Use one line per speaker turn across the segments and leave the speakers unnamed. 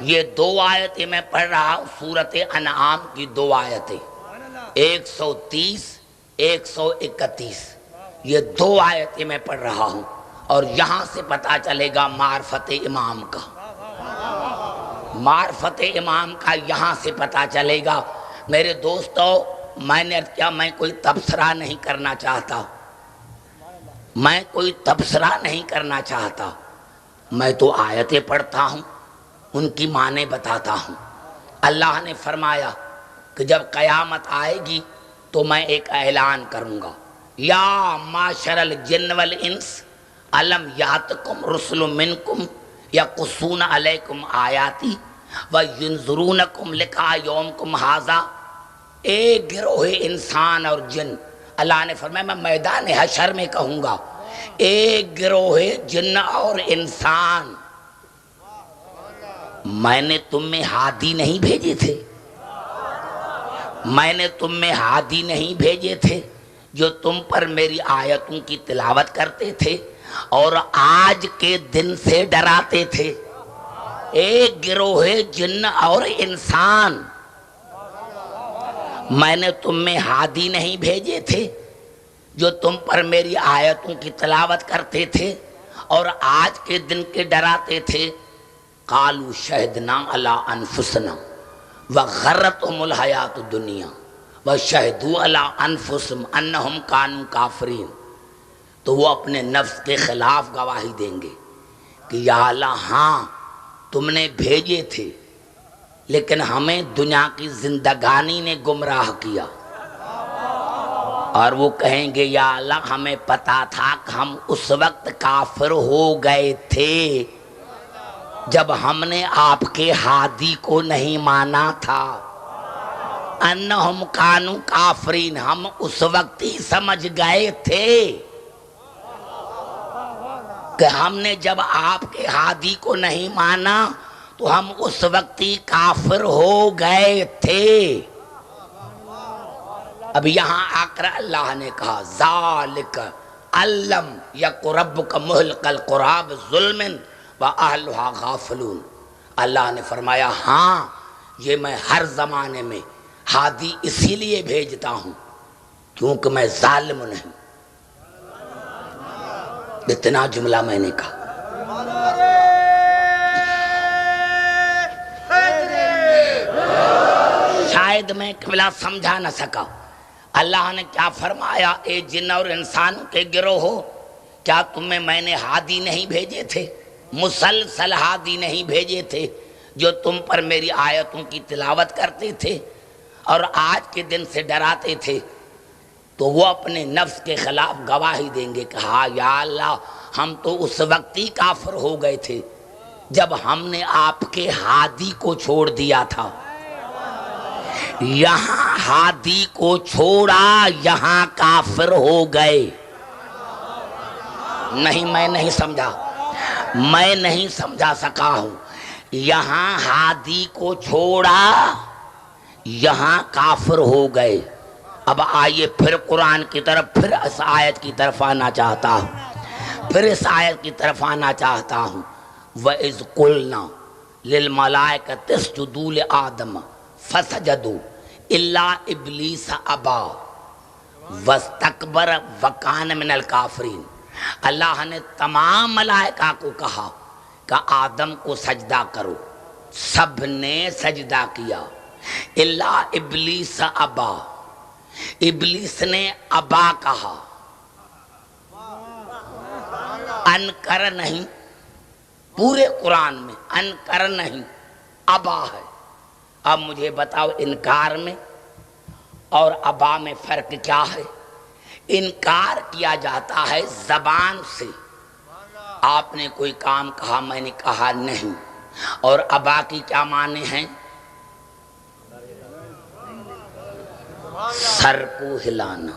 یہ 2 آیتیں میں پڑھ رہا ہوں سورۃ انعام کی 2 آیتیں 130 131 یہ 2 آیتیں میں پڑھ رہا ہوں اور یہاں سے پتہ چلے گا معرفت امام کا، معرفت امام کا یہاں سے پتہ چلے گا۔ میرے دوستو میں نے کیا میں کوئی تبصرہ نہیں کرنا چاہتا، میں کوئی تبصرہ نہیں کرنا چاہتا، میں تو آیتیں پڑھتا ہوں ان کی معنی بتاتا ہوں۔ اللہ نے فرمایا کہ جب قیامت آئے گی تو میں ایک اعلان کروں گا، یا معشر الجن والانس الم یاتکم رسل منکم یقصون علیکم آیاتی وینذرونکم لقاء یومکم ھذا، اے گروہ انسان اور جن، اللہ نے فرمایا میں میدان حشر میں کہوں گا، اے گروہ جن اور انسان، میں نے تم میں ہادی نہیں بھیجے تھے، میں نے تم میں ہادی نہیں بھیجے تھے جو تم پر میری آیتوں کی تلاوت کرتے تھے اور آج کے دن سے ڈراتے تھے۔ ایک گروہ جن اور انسان، میں نے تم میں ہادی نہیں بھیجے تھے جو تم پر میری آیتوں کی تلاوت کرتے تھے اور آج کے دن کے ڈراتے تھے۔ قالوا شہدنا علی انفسنا وغرتہم الحیات الدنیا وشہدوا علی انفسہم انہم کانوا کافرین، تو وہ اپنے نفس کے خلاف گواہی دیں گے کہ یا اللہ ہاں تم نے بھیجے تھے لیکن ہمیں دنیا کی زندگانی نے گمراہ کیا، اور وہ کہیں گے یا اللہ ہمیں پتا تھا کہ ہم اس وقت کافر ہو گئے تھے جب ہم نے آپ کے ہادی کو نہیں مانا تھا۔ انہم کانوا کافرین، ہم اس وقت ہی سمجھ گئے تھے کہ ہم نے جب آپ کے ہادی کو نہیں مانا تو ہم اس وقت ہی کافر ہو گئے تھے۔ اب یہاں آ کر اللہ نے کہا ذالک علم یک ربک مہلک القری بظلم واہلھا غافلون، اللہ نے فرمایا ہاں یہ میں ہر زمانے میں ہادی اسی لیے بھیجتا ہوں کیونکہ میں ظالم نہیں۔ اتنا جملہ میں نے کہا۔ شاید میں قبلہ سمجھا نہ سکا، اللہ نے کیا فرمایا، اے جن اور انسان کے گروہ ہو، کیا تمہیں میں نے ہادی نہیں بھیجے تھے، مسلسل ہادی نہیں بھیجے تھے جو تم پر میری آیتوں کی تلاوت کرتے تھے اور آج کے دن سے ڈراتے تھے؟ تو وہ اپنے نفس کے خلاف گواہی دیں گے کہ ہاں یا اللہ ہم تو اس وقت ہی کافر ہو گئے تھے جب ہم نے آپ کے ہادی کو چھوڑ دیا تھا۔ یہاں ہادی کو چھوڑا، یہاں کافر ہو گئے۔ نہیں میں نہیں سمجھا، میں نہیں سمجھا سکا ہوں۔ یہاں ہادی کو چھوڑا، یہاں کافر ہو گئے۔ اب آئیے پھر قرآن کی طرف، پھر اس آیت کی طرف آنا چاہتا ہوں، پھر اس آیت کی طرف آنا چاہتا ہوں۔ وَإِذْ قُلْنَا لِلْمَلَائِكَةِ اسْجُدُوا لِآدَمَ فَسَجَدُوا إِلَّا إِبْلِيسَ أَبَىٰ وَاسْتَكْبَرَ وَكَانَ مِنَ الْكَافِرِينَ، اللہ نے تمام ملائکہ کو کہا کہ آدم کو سجدہ کرو، سب نے سجدہ کیا، الا ابلیس ابا، ابلیس نے ابا کہا، انکر نہیں، پورے قرآن میں انکر نہیں، ابا ہے۔ اب مجھے بتاؤ انکار میں اور ابا میں فرق کیا ہے؟ انکار کیا جاتا ہے زبان سے، آپ نے کوئی کام کہا میں نے کہا نہیں، اور ابا کی کیا معنی ہیں؟ سر کو ہلانا۔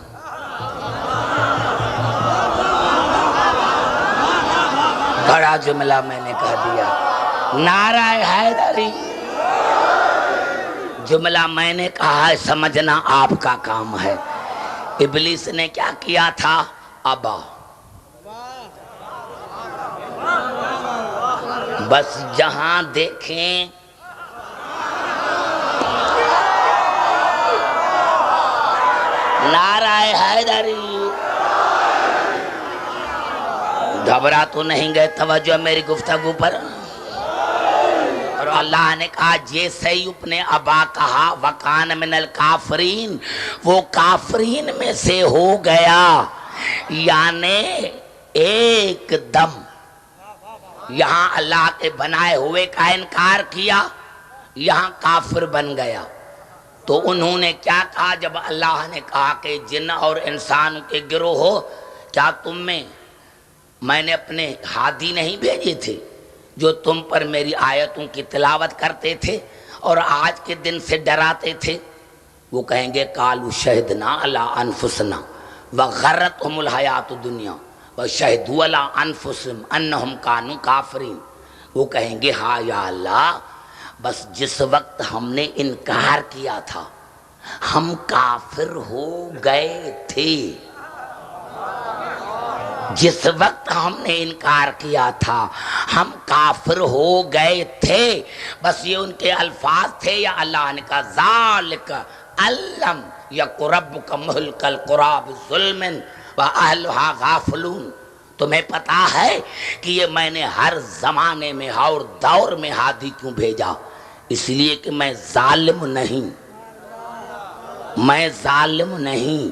بڑا جملہ میں نے کہہ دیا، نعرہ حیدری، جملہ میں نے کہا ہے، سمجھنا آپ کا کام ہے۔ ابلیس نے کیا کیا تھا؟ ابا۔ بس جہاں دیکھیں نعرہ حیدری. گھبرا تو نہیں گئے؟ توجہ میری گفتگو پر. اور اللہ نے کہا جیسے ہی اپنے ابا کہا وکان من الکافرین، وہ کافرین میں سے ہو گیا. یعنی ایک دم یہاں اللہ کے بنائے ہوئے کا انکار کیا، یہاں کافر بن گیا. تو انہوں نے کیا کہا جب اللہ نے کہا کہ جن اور انسان کے گروہ ہو، کیا تم میں نے اپنے ہادی نہیں بھیجے تھے جو تم پر میری آیتوں کی تلاوت کرتے تھے اور آج کے دن سے ڈراتے تھے؟ وہ کہیں گے قالوا شہدنا علی انفسنا وغرتہم الحیات الدنیا وشہدوا علی انفسہم انہم کانوا کافرین. وہ کہیں گے ہاں یا اللہ، بس جس وقت ہم نے انکار کیا تھا ہم کافر ہو گئے تھے. جس وقت ہم نے انکار کیا تھا ہم کافر ہو گئے تھے. بس یہ ان کے الفاظ تھے. یا اللہ نے کہا ذالک علم یک ربک مہلک القری بظلم واہلھا غافلون. تمہیں پتا ہے کہ یہ میں نے ہر زمانے میں اور دور میں ہادی کیوں بھیجا؟ اس لیے کہ میں ظالم نہیں، میں ظالم نہیں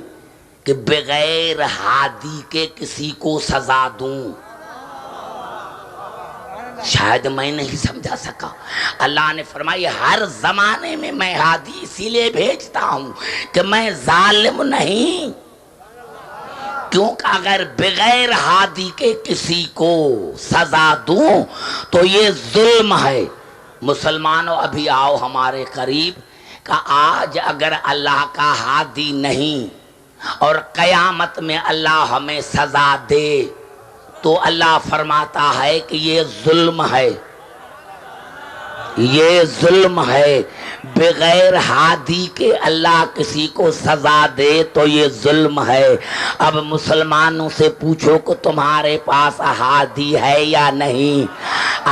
کہ بغیر ہادی کے کسی کو سزا دوں. شاید میں نہیں سمجھا سکا. اللہ نے فرمایا ہر زمانے میں میں ہادی اسی لیے بھیجتا ہوں کہ میں ظالم نہیں، کیونکہ اگر بغیر ہادی کے کسی کو سزا دوں تو یہ ظلم ہے. مسلمانوں ابھی آؤ ہمارے قریب کہ آج اگر اللہ کا ہادی نہیں اور قیامت میں اللہ ہمیں سزا دے تو اللہ فرماتا ہے کہ یہ ظلم ہے، یہ ظلم ہے. بغیر ہادی کے اللہ کسی کو سزا دے تو یہ ظلم ہے. اب مسلمانوں سے پوچھو کہ تمہارے پاس ہادی ہے یا نہیں؟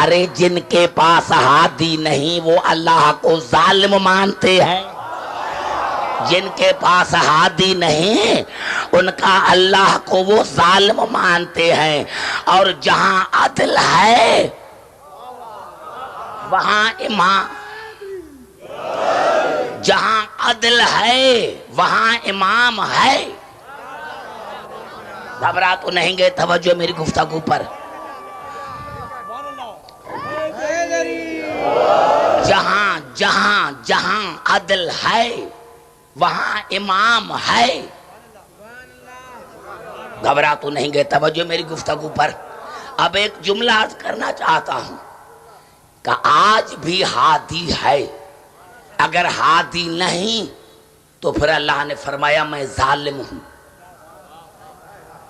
ارے جن کے پاس ہادی نہیں وہ اللہ کو ظالم مانتے ہیں. جن کے پاس ہادی نہیں ان کا اللہ کو وہ ظالم مانتے ہیں. اور جہاں عدل ہے وہاں امام، جہاں عدل ہے وہاں امام ہے. گھبرا تو نہیں گئے؟ توجہ میری گفتگو پر. جہاں جہاں جہاں عدل ہے وہاں امام ہے. گھبرا تو نہیں گئے؟ توجہ میری گفتگو پر. اب ایک جملہ عرض کرنا چاہتا ہوں کہ آج بھی ہادی ہے. اگر ہادی نہیں تو پھر اللہ نے فرمایا میں ظالم ہوں.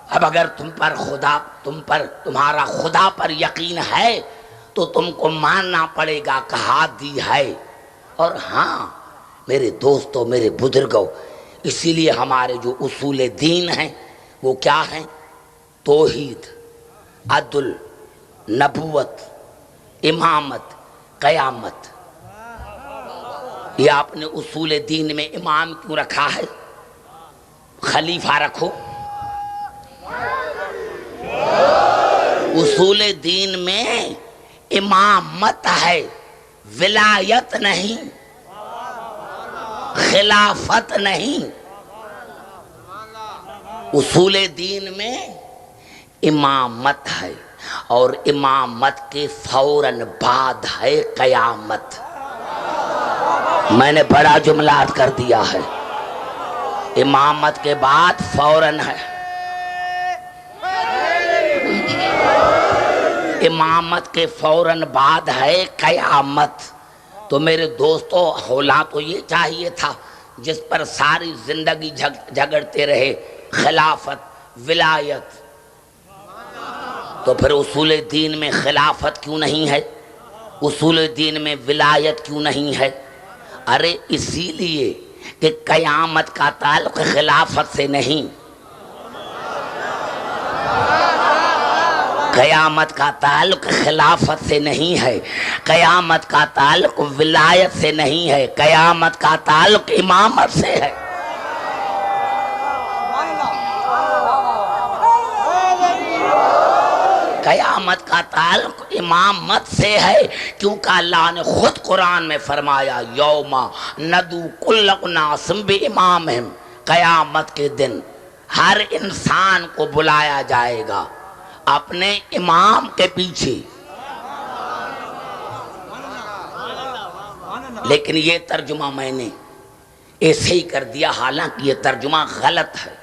اب اگر تمہارا خدا پر یقین ہے تو تم کو ماننا پڑے گا کہ ہادی ہے. اور ہاں میرے دوستو، میرے بزرگوں، اسی لیے ہمارے جو اصول دین ہیں وہ کیا ہیں؟ توحید، عدل، نبوت، امامت، قیامت. یہ آپ نے اصول دین میں امام کیوں رکھا ہے؟ خلیفہ رکھو. اصول دین میں امامت ہے، ولایت نہیں، خلافت نہیں. اصول دین میں امامت ہے اور امامت کے فوراً بعد ہے قیامت. میں نے بڑا جملہ عرض کر دیا ہے. امامت کے بعد فوراً ہے، امامت کے فوراً بعد ہے قیامت. تو میرے دوستو ہونا تو یہ چاہیے تھا جس پر ساری زندگی جھگڑتے رہے، خلافت، ولایت. تو پھر اصول دین میں خلافت کیوں نہیں ہے؟ اصول دین میں ولایت کیوں نہیں ہے؟ ارے اسی لیے کہ قیامت کا تعلق خلافت سے نہیں، قیامت کا تعلق خلافت سے نہیں ہے، قیامت کا تعلق ولایت سے نہیں ہے، قیامت کا تعلق امامت سے ہے. قیامت کا تعلق امامت سے ہے، کیونکہ اللہ نے خود قرآن میں فرمایا یوم ندعو کل اناس بامامہم، قیامت کے دن ہر انسان کو بلایا جائے گا اپنے امام کے پیچھے۔ لیکن یہ ترجمہ میں نے ایسے ہی کر دیا، حالانکہ یہ ترجمہ غلط ہے۔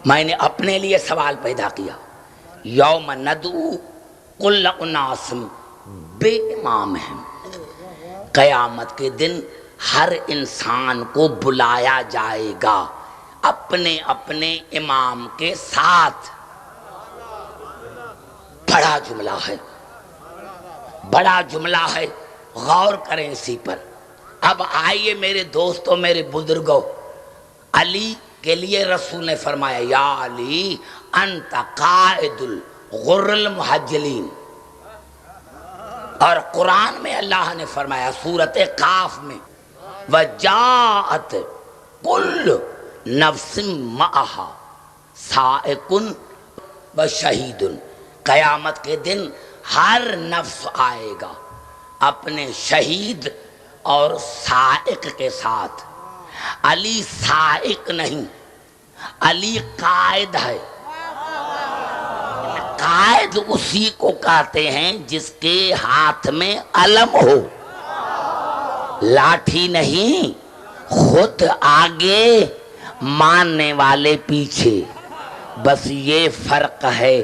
میں نے اپنے لیے سوال پیدا کیا، یوم ندعو کل اناس بامامہم، قیامت کے دن ہر انسان کو بلایا جائے گا اپنے اپنے امام کے ساتھ۔ بڑا جملہ ہے، بڑا جملہ ہے، غور کریں اسی پر۔ اب آئیے میرے دوستوں، میرے بزرگوں، علی کے لیے رسول نے فرمایا یا علی انت قائد الغر المحجلین، اور قرآن میں اللہ نے فرمایا سورۃ قاف میں وجاءت کل نفس معہا سائق وشہید، قیامت کے دن ہر نفس آئے گا اپنے شہید اور سائق کے ساتھ۔ علی سائق نہیں، علی قائد ہے۔ قائد اسی کو کہتے ہیں جس کے ہاتھ میں علم ہو، لاٹھی نہیں، خود آگے ماننے والے پیچھے، بس یہ فرق ہے۔